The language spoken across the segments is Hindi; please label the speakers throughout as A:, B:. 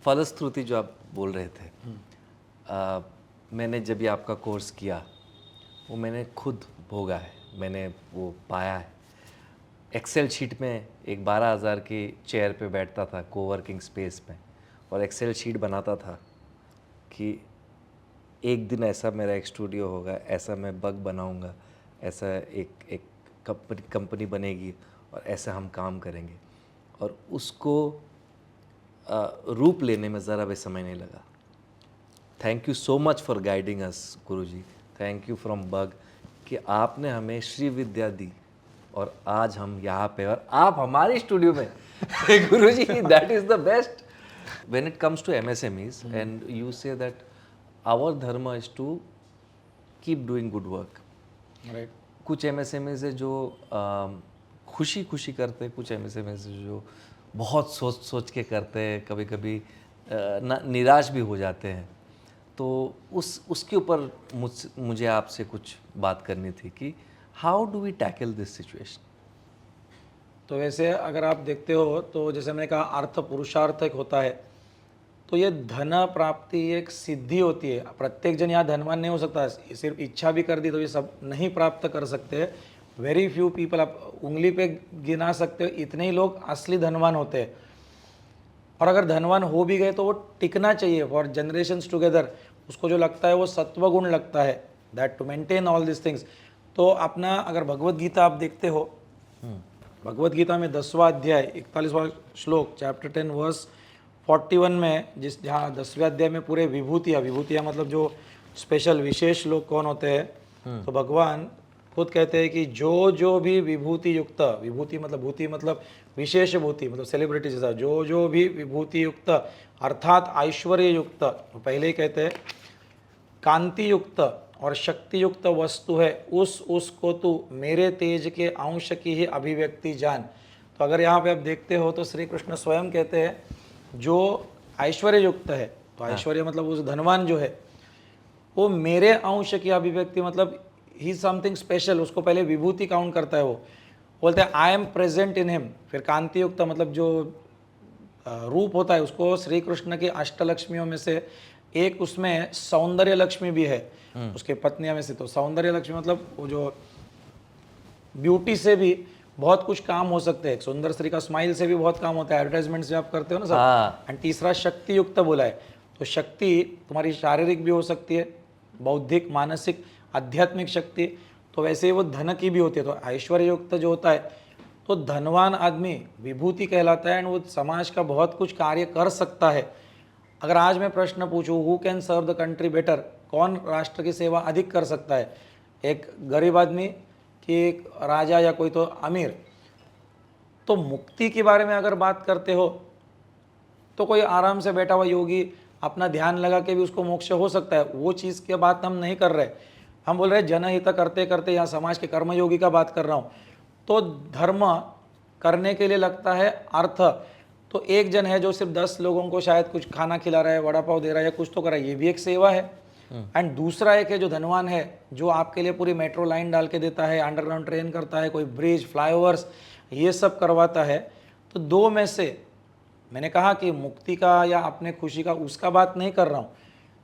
A: फलश्रुति जो आप बोल रहे थे, मैंने जब ये आपका कोर्स किया वो मैंने खुद भोगा है, मैंने वो पाया है। एक्सेल शीट में एक 12,000 की चेयर पे बैठता था कोवर्किंग स्पेस में और एक्सेल शीट बनाता था कि एक दिन ऐसा मेरा एक स्टूडियो होगा, ऐसा मैं बग बनाऊंगा, ऐसा एक कंपनी बनेगी और ऐसा हम काम करेंगे। और उसको रूप लेने में ज़रा भी समय नहीं लगा। Thank you so much for guiding us Guruji, thank you from bug कि आपने हमें श्री विद्या दी और आज हम यहाँ पे और आप हमारे स्टूडियो में Guruji, that is the best when it comes to MSMEs and you say that our dharma is to keep doing good work.
B: Right.
A: कुछ MSMEs है जो खुशी खुशी करते हैं, कुछ MSMEs है जो बहुत सोच सोच के करते हैं, कभी कभी निराश भी हो जाते हैं। तो उसके ऊपर मुझे आपसे कुछ बात करनी थी कि how do we tackle this situation.
B: तो वैसे अगर आप देखते हो तो जैसे मैंने कहा अर्थ पुरुषार्थ एक होता है, तो ये धन प्राप्ति एक सिद्धि होती है। प्रत्येक जन यहाँ धनवान नहीं हो सकता, सिर्फ इच्छा भी कर दी तो ये सब नहीं प्राप्त कर सकते। वेरी फ्यू पीपल, आप उंगली पे गिना सकते हो, इतने ही लोग असली धनवान होते हैं। और अगर धनवान हो भी गए तो वो टिकना चाहिए फॉर जनरेशन्स टुगेदर। उसको जो लगता है वो सत्वगुण लगता है, that to maintain all this things. तो अपना अगर भगवत गीता आप देखते हो, भगवत गीता में 10वां अध्याय 41वां श्लोक, चैप्टर 10 वर्स 41 में, जहाँ 10वें अध्याय में पूरे विभूतियाँ मतलब जो स्पेशल विशेष लोग कौन होते हैं, तो भगवान खुद कहते हैं कि जो भी विभूति युक्त, विभूति मतलब भूति मतलब विशेष भूति मतलब सेलिब्रिटी जैसा, जो भी विभूति युक्त अर्थात ऐश्वर्य युक्त, पहले ही कहते हैं कांति युक्त और शक्ति युक्त वस्तु है, उसको तू मेरे तेज के अंश की ही अभिव्यक्ति जान। तो अगर यहाँ पे आप देखते हो तो श्री कृष्ण स्वयं कहते हैं जो ऐश्वर्य युक्त है, तो ऐश्वर्य मतलब उस धनवान जो है वो मेरे अंश की अभिव्यक्ति मतलब ही समथिंग स्पेशल, उसको पहले विभूति काउंट करता है। वो बोलते हैं I am present in him. फिर कांति युक्त मतलब जो रूप होता है उसको श्री कृष्ण की अष्टलक्ष्मियों में से एक, उसमें सौंदर्य लक्ष्मी भी है उसके पत्नियों में से। तो सौंदर्य लक्ष्मी मतलब वो जो ब्यूटी से भी बहुत कुछ काम हो सकते हैं, सुंदर स्त्री का स्माइल से भी बहुत काम होता है, एडवर्टाइजमेंट से आप करते हो ना सब। एंड तीसरा शक्ति युक्त बोला है, तो शक्ति तुम्हारी शारीरिक भी हो सकती है, बौद्धिक, मानसिक, आध्यात्मिक शक्ति। तो वैसे ही वो धन की भी होती है। तो ऐश्वर्य युक्त जो होता है तो धनवान आदमी विभूति कहलाता है एंड वो समाज का बहुत कुछ कार्य कर सकता है। अगर आज मैं प्रश्न पूछूं who can serve the country better, कौन राष्ट्र की सेवा अधिक कर सकता है, एक गरीब आदमी कि एक राजा या कोई तो अमीर। तो मुक्ति के बारे में अगर बात करते हो तो कोई आराम से बैठा हुआ योगी अपना ध्यान लगा के भी उसको मोक्ष हो सकता है, वो चीज़ की बात हम नहीं कर रहे। हम बोल रहे हैं जनहित करते करते यहाँ समाज के कर्मयोगी का बात कर रहा हूँ। तो धर्म करने के लिए लगता है अर्थ। तो एक जन है जो सिर्फ 10 लोगों को शायद कुछ खाना खिला रहा है, वड़ा पाव दे रहा है या कुछ तो कर रहा है, ये भी एक सेवा है। एंड दूसरा एक है जो धनवान है जो आपके लिए पूरी मेट्रो लाइन डाल के देता है, अंडरग्राउंड ट्रेन करता है, कोई ब्रिज, फ्लाईओवर्स ये सब करवाता है। तो दो में से मैंने कहा कि मुक्ति का या अपने खुशी का उसका बात नहीं कर रहा हूँ,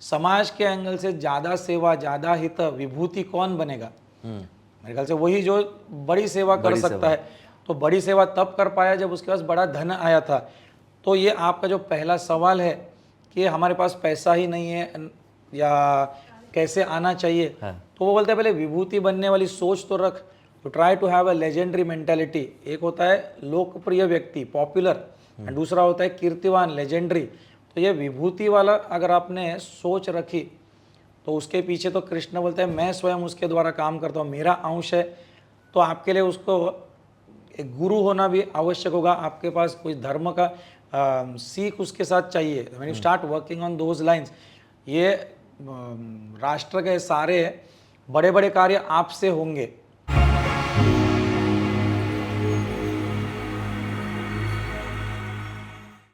B: समाज के एंगल से ज़्यादा सेवा, ज़्यादा हित, विभूति कौन बनेगा? मेरे ख्याल से वही जो बड़ी सेवा कर सकता है। तो बड़ी सेवा तब कर पाया जब उसके पास बड़ा धन आया था। तो ये आपका जो पहला सवाल है कि हमारे पास पैसा ही नहीं है या कैसे आना चाहिए, तो वो बोलते हैं पहले विभूति बनने वाली सोच तो रख, तो try to have a legendary mentality. एक होता है लोकप्रिय व्यक्ति, पॉपुलर, और दूसरा होता है कीर्तिवान, लेजेंडरी। तो ये विभूति वाला अगर आपने सोच रखी तो उसके पीछे तो कृष्ण बोलते हैं मैं स्वयं उसके द्वारा काम करता हूँ, मेरा अंश है। तो आपके लिए उसको एक गुरु होना भी आवश्यक होगा, आपके पास कोई धर्म का सीख उसके साथ चाहिए। When you start working on those lines, ये राष्ट्र के सारे बड़े बड़े कार्य आपसे होंगे।